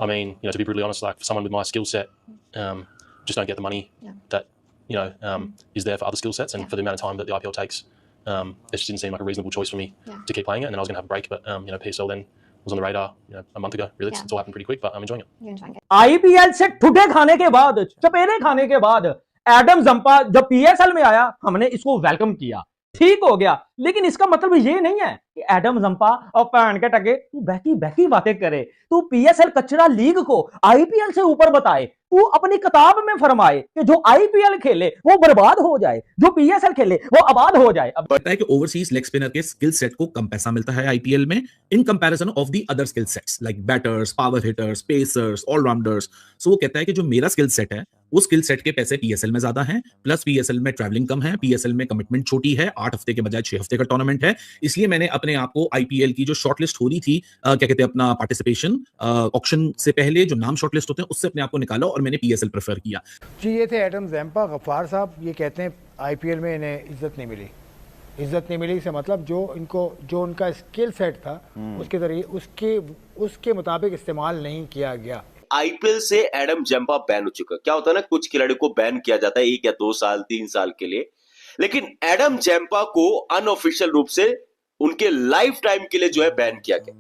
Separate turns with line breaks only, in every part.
I mean, you know, to be brutally honest, like for someone with my skill set, just don't get the money that is there for other skill sets, and for the amount of time that the IPL takes, it just didn't seem like a reasonable choice for me to keep playing it. And then I was going to have a break, but PSL then was on the radar a month ago. Really, it's all happened pretty quick, but I'm enjoying it.
IPL से ठुठे खाने के बाद, चपेरे खाने के बाद Adam Zampa जब PSL में आया, हमने इसको वेलकम किया, ठीक हो गया। लेकिन इसका मतलब ये नहीं है कि एडम जंपा और पैन के टके तू बहकी बहकी बातें करे, तू PSL कचरा लीग को IPL से ऊपर बताए, तू अपनी किताब में फरमाए कि जो IPL खेले वो बर्बाद हो जाए, जो PSL खेले वो आबाद हो जाए।
अब बताया कि ओवरसीज लेग स्पिनर के स्किल सेट को कम पैसा मिलता है IPL में in comparison of the other skill sets like batters, power hitters, pacers, allrounders. So वो कहता है कि जो मेरा स्किल सेट है वो स्किल सेट के पैसे PSL में ज्यादा हैं, प्लस PSL में ट्रैवलिंग कम है, PSL में कमिटमेंट छोटी है, 8 हफ्ते के बजाय 6 हफ्ते का टूर्नामेंट है। इसलिए मैंने अपने आप को IPL की जो शॉर्टलिस्ट हो रही थी, क्या कहते हैं, अपना पार्टिसिपेशन ऑक्शन से पहले जो नाम शॉर्टलिस्ट होते हैं उससे अपने आप को निकाला और मैंने PSL प्रेफर किया।
जी, ये थे एडम जंपा। गफ्फार साहब ये कहते हैं IPL में इन्हें इज्जत नहीं मिली से मतलब जो उनका स्किल सेट था उसके जरिए उसके मुताबिक इस्तेमाल नहीं किया गया।
IPL से एडम जंपा बैन हो चुका। क्या होता है ना, कुछ खिलाड़ियों को बैन किया जाता है 1 या 2 साल 3 साल के लिए, लेकिन एडम जंपा को अनऑफिशियल रूप से उनके लाइफ टाइम के लिए जो है बैन किया गया।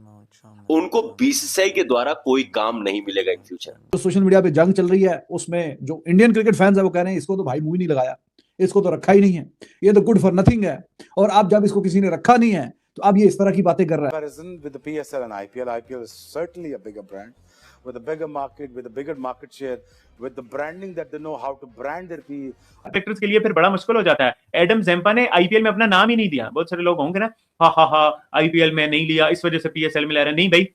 उनको BCCI के द्वारा कोई काम नहीं मिलेगा इन फ्यूचर।
तो सोशल मीडिया पे जंग चल रही है, उसमें जो इंडियन क्रिकेट फैंस है वो कह रहे हैं इसको तो भाई मुंह ही नहीं लगाया, इसको तो रखा ही नहीं है, ये तो गुड फॉर नथिंग है। और अब जब इसको किसी ने रखा नहीं है तो अब ये इस तरह की बातें कर रहा है।
With the PSL and IPL is certainly a bigger brand with a bigger market, with a bigger market share, with the branding that they know how to brand their
cricketers के लिए फिर बड़ा मुश्किल हो जाता है। एडम जंपा ने IPL में अपना नाम ही नहीं दिया। बहुत सारे लोग होंगे ना, हा IPL में नहीं लिया इस वजह से PSL में ले रहे। नहीं भाई,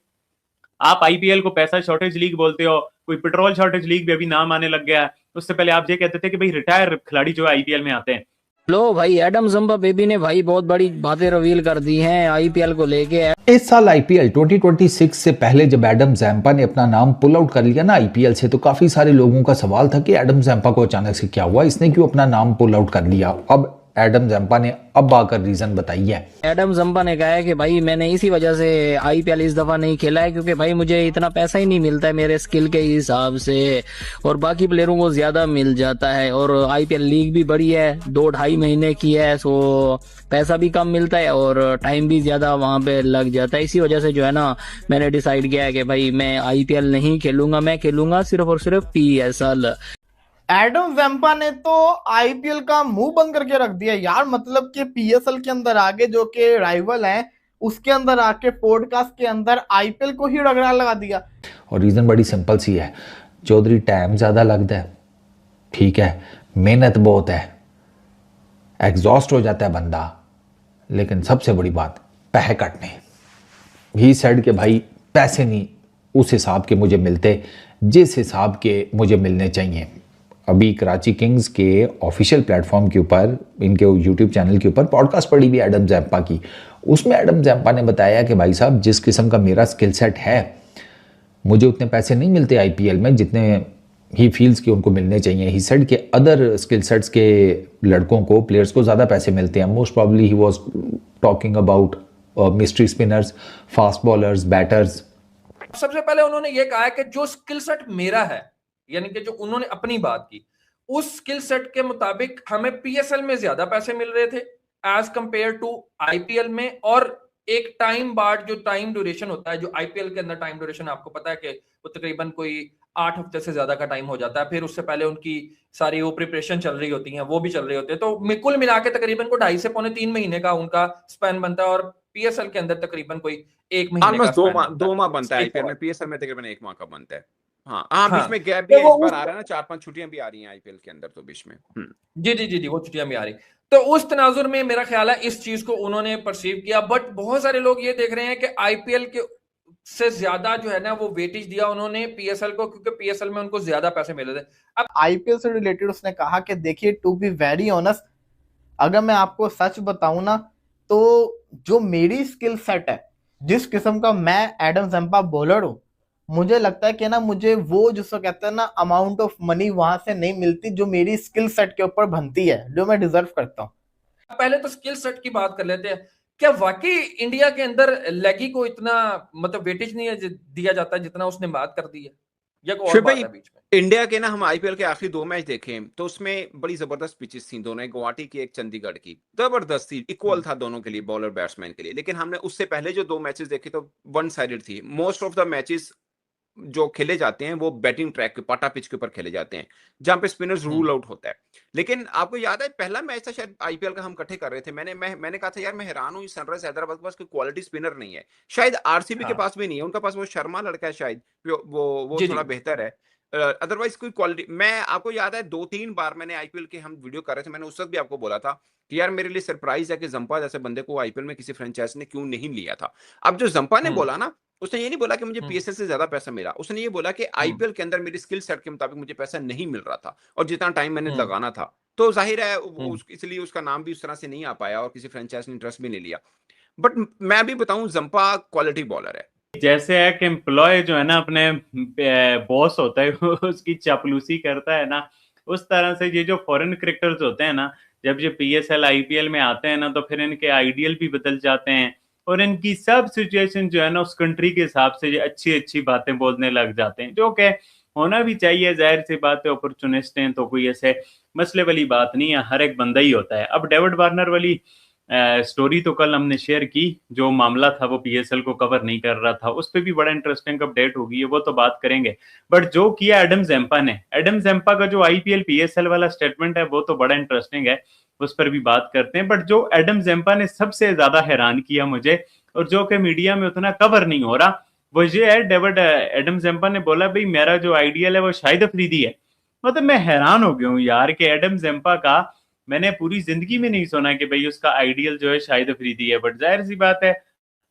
आप IPL को पैसा शॉर्टेज लीग बोलते हो, कोई पेट्रोल शॉर्टेज लीग भी अभी नाम आने लग गया है। उससे पहले आप ये कहते थे कि भाई रिटायर खिलाड़ी जो है IPL में आते हैं।
लो भाई, एडम जंपा बेबी ने भाई बहुत बड़ी बातें रिवील कर दी हैं IPL को लेके।
इस साल IPL 2026 से पहले जब एडम जंपा ने अपना नाम पुल आउट कर लिया ना IPL से, तो काफी सारे लोगों का सवाल था कि एडम जंपा को अचानक से क्या हुआ, इसने क्यों अपना नाम पुल आउट कर लिया। अब एडम जंपा ने अब आकर रीजन बताई है।
एडम जंपा ने कहा है कि भाई मैंने इसी वजह से IPL इस दफा नहीं खेला है क्योंकि भाई मुझे इतना पैसा ही नहीं मिलता है मेरे स्किल के हिसाब से, और बाकी प्लेयरों को ज्यादा मिल जाता है। और IPL लीग भी बड़ी है, 2-2.5 महीने की है, सो पैसा भी कम मिलता है और टाइम भी ज्यादा वहां पे लग जाता है। इसी वजह से जो है ना, मैंने डिसाइड किया है कि भाई मैं IPL नहीं खेलूंगा, मैं खेलूंगा सिर्फ और सिर्फ PSL।
एडम जंपा ने तो IPL का मुंह बंद करके रख दिया यार। मतलब कि PSL के अंदर आगे जो कि राइवल हैं उसके अंदर आके पॉडकास्ट के अंदर IPL को ही रगड़ा लगा दिया।
और रीजन बड़ी सिंपल सी है, चौधरी टाइम ज्यादा लगता है, ठीक है, मेहनत बहुत है, एग्जॉस्ट हो जाता है बंदा, लेकिन सबसे बड़ी बात पैसे कटने। ही सेड कि भाई पैसे नहीं उस हिसाब के मुझे मिलते जिस हिसाब के मुझे मिलने चाहिए। अभी कराची किंग्स के ऑफिशियल प्लेटफॉर्म के ऊपर, इनके यूट्यूब चैनल के ऊपर पॉडकास्ट पड़ी हुई एडम जंपा की। उसमें एडम जंपा ने बताया कि भाई साहब, जिस किस्म का मेरा स्किल सेट है मुझे उतने पैसे नहीं मिलते IPL में जितने ही फील्स के उनको मिलने चाहिए। ही सेड के अदर स्किल सेट्स के लड़कों को, प्लेयर्स को ज़्यादा पैसे मिलते हैं। Most probably he was talking about mystery spinners, fast bowlers, batters.
सबसे पहले उन्होंने ये कहा है कि जो स्किल सेट मेरा है, यानी कि जो उन्होंने अपनी बात की, उस स्किल सेट के मुताबिक हमें PSL में ज्यादा पैसे मिल रहे थे एज कंपेयर टू IPL में। और एक टाइम बाद जो टाइम ड्यूरेशन होता है, जो IPL के अंदर टाइम ड्यूरेशन आपको पता है कि वो तकरीबन कोई 8 हफ्ते से ज्यादा का टाइम हो जाता है। फिर उससे पहले उनकी सारी वो प्रिपरेशन चल रही होती है, वो भी चल रही होती है। तो कुल मिला के तकरीबन को 2.5 से पौने 3 महीने का उनका स्पैन बनता है। और PSL के अंदर तकरीबन कोई 1 महीने का
2 माह बनता है IPL में, PSL में तकरीबन 1 माह का बनता है। हाँ, बीच में गैप भी इस बार आ रहा है ना, 4-5 छुट्टियां भी आ रही हैं IPL के अंदर तो बीच में।
जी, वो छुट्टियां भी आ रही। तो उस तनाजुर में मेरा ख्याल है इस चीज को उन्होंने परसीव किया। बट बहुत सारे लोग ये देख रहे हैं कि IPL के से ज्यादा जो है ना वो वेटेज दिया उन्होंने PSL को, क्योंकि PSL में उनको ज्यादा पैसे मिले थे।
अब IPL से रिलेटेड उसने कहा कि देखिए, टू बी वेरी ऑनेस्ट, अगर मैं आपको सच बताऊं ना, तो जो मेरी स्किल सेट है, जिस किस्म का मैं एडम जंपा बॉलर हूं, मुझे लगता है कि ना मुझे वो जिसको कहते हैं ना अमाउंट ऑफ मनी वहां से नहीं मिलती जो मेरी स्किल सेट के ऊपर बनती है, जो मैं डिजर्व करता हूं।
पहले तो स्किल सेट की बात कर लेते हैं क्या वाकई इंडिया के अंदर लेगी को इतना मतलब वेटेज नहीं है दिया जाता जितना उसने बात कर दी है, या कोई और बात है बीच में?
इंडिया के ना हम आईपीएल के आखिरी 2 मैच देखे तो उसमें बड़ी जबरदस्त पिचेस थी दोनों, एक गुवाहाटी की एक चंडीगढ़ की, जबरदस्त थी, इक्वल था दोनों के लिए, बॉलर बैट्समैन के लिए। लेकिन हमने उससे पहले जो 2 मैचेस देखे तो वन साइडेड थी। मोस्ट ऑफ द मैचेस जो खेले जाते हैं वो बैटिंग ट्रैक पे, पाटा पिच के ऊपर खेले जाते हैं, जहां पे स्पिनर्स रूल आउट होता है। लेकिन आपको याद है पहला मैच था शायद आईपीएल का, हम इकट्ठे कर रहे थे, मैंने कहा था यार मैं हैरान हूं सनराइज हैदराबाद के पास कोई क्वालिटी स्पिनर नहीं है, शायद आरसीबी के पास भी नहीं है, उनका पास वो शर्मा लड़का है शायद, वो थोड़ा बेहतर है, अदरवाइज कोई क्वालिटी। मैं आपको याद है 2-3 बार मैंने आईपीएल के हम वीडियो कर रहे थे, मैंने उस वक्त भी आपको बोला था कि यार मेरे लिए सरप्राइज है कि जंपा जैसे बंदे को आईपीएल में किसी फ्रेंचाइज ने क्यों नहीं लिया था। अब जो जंपा ने बोला ना, उसने ये नहीं बोला कि मुझे पीएसएल से ज्यादा पैसा मिला, उसने ये बोला कि आईपीएल के अंदर मेरी स्किल सेट के मुताबिक मुझे पैसा नहीं मिल रहा था और जितना टाइम मैंने लगाना था, तो जाहिर है इसलिए उसका नाम भी उस तरह से नहीं आ पाया और किसी फ्रेंचाइज ने इंटरेस्ट भी नहीं लिया। बट मैं भी बताऊं जंपा क्वालिटी बॉलर है।
जैसे है कि एम्प्लॉय जो है ना अपने बॉस होता है उसकी चापलूसी करता है ना, उस तरह से ये जो फॉरेन क्रिकेटर्स होते हैं ना, जब ये पीएसएल आईपीएल में आते हैं ना तो फिर इनके आइडियल भी बदल जाते हैं और इनकी सब सिचुएशन जो है ना उस कंट्री के हिसाब से ये अच्छी अच्छी बातें बोलने लग जाते हैं, जो कि होना भी चाहिए, जाहिर सी बात है, अपॉर्चुनिस्ट हैं तो कोई ऐसे मसले वाली बात नहीं है, हर एक बंदा ही होता है। अब डेविड वार्नर वाली स्टोरी तो कल हमने शेयर की, जो मामला था वो पीएसएल को कवर नहीं कर रहा था, उस पर भी बड़ा इंटरेस्टिंग अपडेट होगी है, वो तो बात करेंगे। बट जो किया एडम ज़ेम्पा ने, एडम ज़ेम्पा का जो आईपीएल पीएसएल वाला स्टेटमेंट है वो तो बड़ा इंटरेस्टिंग है, उस पर भी बात करते हैं। बट जो एडम ज़ेम्पा ने सबसे ज्यादा हैरान किया मुझे और जो कि मीडिया में उतना कवर नहीं हो रहा, वो ये है एडम ज़ेम्पा ने बोला भाई मेरा जो आइडियल है वो शाहिद अफरीदी है। मतलब मैं हैरान हो गया हूँ यार कि एडम ज़ेम्पा का मैंने पूरी जिंदगी में नहीं सुना कि भाई उसका आइडियल जो है शाहिद अफरीदी है। बट जाहिर सी बात है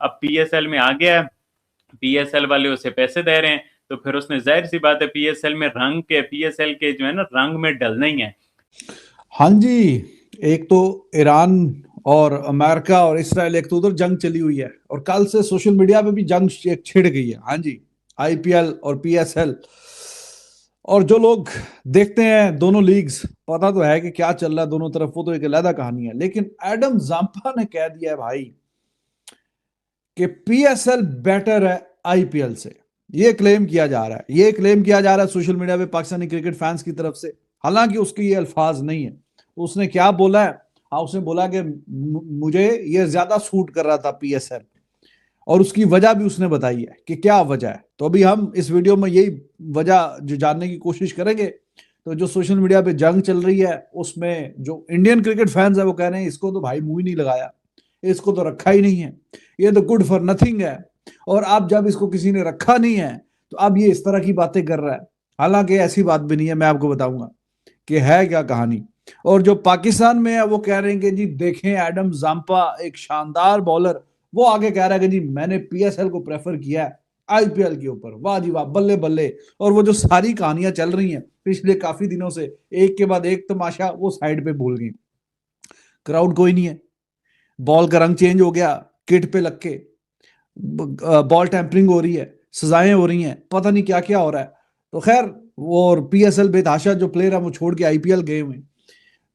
अब पीएसएल में आ गया, पीएसएल वाले उसे पैसे दे रहे हैं, तो फिर उसने जाहिर सी बात है पीएसएल में पीएसएल के जो है ना रंग में डलना ही है।
हाँ जी, एक तो ईरान और अमेरिका और इसराइल, एक तो उधर जंग चली हुई है और कल से सोशल मीडिया पे भी जंग छिड़ गई है। हाँ जी, आईपीएल और पीएसएल, और जो लोग देखते हैं दोनों लीग्स, पता तो है कि क्या चल रहा है दोनों तरफ, वो तो एक अलग कहानी है। लेकिन एडम ज़ेम्पा ने कह दिया है भाई कि पीएसएल बेटर है आईपीएल से, ये क्लेम किया जा रहा है, ये क्लेम किया जा रहा है सोशल मीडिया पे पाकिस्तानी क्रिकेट फैंस की तरफ से। हालांकि उसके ये अल्फाज नहीं है। उसने क्या बोला है? हाँ, उसने बोला कि मुझे ये ज्यादा सूट कर रहा था पीएसएल, और उसकी वजह भी उसने बताई है कि क्या वजह है। तो अभी हम इस वीडियो में यही वजह जो जानने की कोशिश करेंगे। तो जो सोशल मीडिया पे जंग चल रही है उसमें जो इंडियन क्रिकेट फैंस है वो कह रहे हैं इसको तो भाई मुंह ही नहीं लगाया, इसको तो रखा ही नहीं है, ये तो गुड फॉर नथिंग है, और अब जब इसको किसी ने रखा नहीं है तो अब ये इस तरह की बातें कर रहा है। हालांकि ऐसी बात भी नहीं है, मैं आपको बताऊंगा कि है क्या कहानी। और जो पाकिस्तान में है वो कह रहे हैं कि जी देखें एडम ज़ेम्पा एक शानदार बॉलर, वो आगे कह रहा है कि जी मैंने पीएसएल को प्रेफर किया है आईपीएल के ऊपर। वाह जी वाह, बल्ले बल्ले। और वो जो सारी कहानियां चल रही हैं पिछले काफी दिनों से, एक के बाद एक तमाशा, वो साइड पे भूल गई। क्राउड कोई नहीं है, बॉल का रंग चेंज हो गया, किट पे लग के बॉल टैंपरिंग हो रही है, सजाएं हो रही हैं, पता नहीं क्या क्या हो रहा है। तो खैर वो और पीएसएल बेतहाशा जो प्लेयर है वो छोड़ के आईपीएल गए हुए,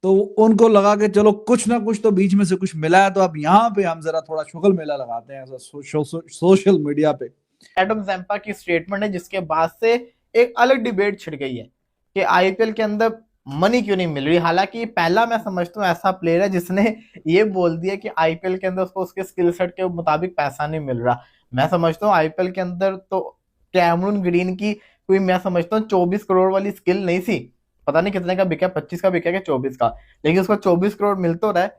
तो उनको लगा के चलो कुछ ना कुछ तो बीच में से कुछ मिला है, तो अब यहाँ पे हम जरा थोड़ा शुगल मेला लगाते हैं सोशल मीडिया पे।
एडम ज़ेम्पा की स्टेटमेंट है जिसके बाद से एक अलग डिबेट छिड़ गई है कि आईपीएल के अंदर मनी क्यों नहीं मिल रही। हालांकि पहला मैं समझता हूँ ऐसा प्लेयर है जिसने ये बोल दिया कि आईपीएल के अंदर उसको उसके स्किल सेट के मुताबिक पैसा नहीं मिल रहा। मैं समझता हूँ आईपीएल के अंदर तो कैमरून ग्रीन की कोई, मैं समझता हूँ 24 करोड़ वाली स्किल नहीं थी, पता नहीं कितने का बिका, 25 का बिका कि 24 का, लेकिन उसको 24 करोड़ मिल तो रहा है,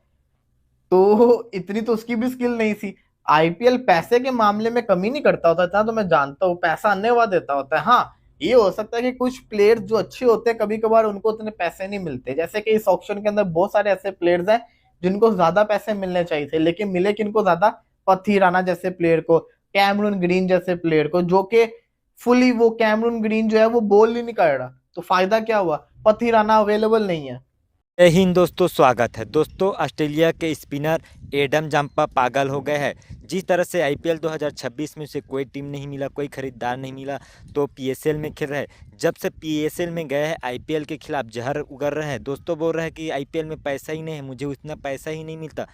तो इतनी तो उसकी भी स्किल नहीं थी। आईपीएल पैसे के मामले में कमी नहीं करता होता, इतना तो मैं जानता हूँ, पैसा आने वाला देता होता है। हाँ, ये हो सकता है कि कुछ प्लेयर्स जो अच्छे होते हैं कभी कभार उनको उतने पैसे नहीं मिलते, जैसे कि इस ऑक्शन के अंदर बहुत सारे ऐसे प्लेयर्स हैं जिनको ज्यादा पैसे मिलने चाहिए थे, लेकिन मिले किनको ज्यादा, पथी राणा जैसे प्लेयर को, कैमरून ग्रीन जैसे प्लेयर को, जो कि फुली वो कैमरून ग्रीन जो है वो बॉल ही नहीं कर रहा, तो फायदा क्या हुआ, पथी राणा अवेलेबल नहीं है।
जय हिंद दोस्तों, स्वागत है दोस्तों। ऑस्ट्रेलिया के स्पिनर एडम ज़ेम्पा पागल हो गए हैं। जिस तरह से आईपीएल 2026 में उसे कोई टीम नहीं मिला, कोई खरीदार नहीं मिला, तो पीएसएल में खेल रहे। जब से पीएसएल में गए हैं आईपीएल के खिलाफ जहर उगल रहे हैं। दोस्तों बोल रहे हैं कि आईपीएल में पैसा ही नहीं है, मुझे उतना पैसा ही नहीं मिलता।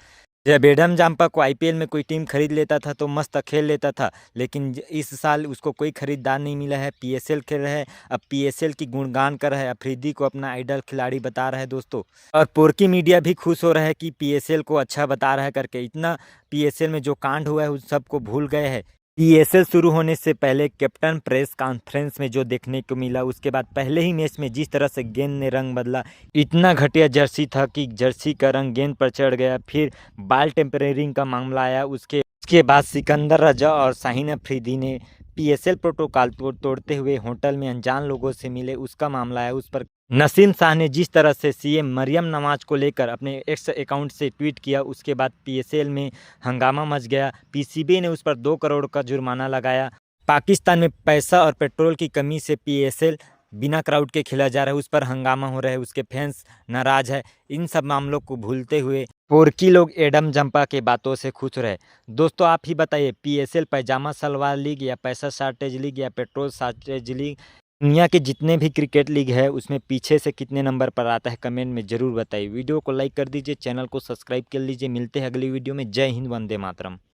जब एडम जाम्पा को आईपीएल में कोई टीम खरीद लेता था तो मस्त खेल लेता था, लेकिन इस साल उसको कोई खरीदार नहीं मिला है। पीएसएल खेल रहा है, अब पीएसएल की गुणगान कर रहा है, अफरीदी को अपना आइडल खिलाड़ी बता रहा है दोस्तों। और पोर्की मीडिया भी खुश हो रहा है कि पीएसएल को अच्छा बता रहा है करके। इतना पीएसएल में जो कांड हुआ है उस सबको भूल गए हैं। पीएसएल शुरू होने से पहले कैप्टन प्रेस कॉन्फ्रेंस में जो देखने को मिला, उसके बाद पहले ही मैच में जिस तरह से गेंद ने रंग बदला, इतना घटिया जर्सी था कि जर्सी का रंग गेंद पर चढ़ गया। फिर बॉल टेम्परिंग का मामला आया, उसके बाद सिकंदर रजा और शाहीन अफरीदी ने पीएसएल प्रोटोकॉल तोड़ते हुए होटल में अनजान लोगों से मिले, उसका मामला है। उस पर नसीम शाह ने जिस तरह से सीएम मरियम नवाज को लेकर अपने एक्स अकाउंट से ट्वीट किया, उसके बाद पीएसएल में हंगामा मच गया। पीसीबी ने उस पर 2 करोड़ का जुर्माना लगाया। पाकिस्तान में पैसा और पेट्रोल की कमी से पीएसएल बिना क्राउड के खेला जा रहा है, उस पर हंगामा हो रहा है, उसके फैंस नाराज है। इन सब मामलों को भूलते हुए पोर्की लोग एडम जंपा के बातों से खुश रहे। दोस्तों आप ही बताइए, पीएसएल पैजामा सलवार लीग या पैसा शॉर्टेज लीग या पेट्रोल शॉर्टेज लीग, दुनिया के जितने भी क्रिकेट लीग है उसमें पीछे से कितने नंबर पर आता है, कमेंट में ज़रूर बताइए। वीडियो को लाइक कर दीजिए, चैनल को सब्सक्राइब कर लीजिए। मिलते हैं अगली वीडियो में। जय हिंद, वंदे मातरम।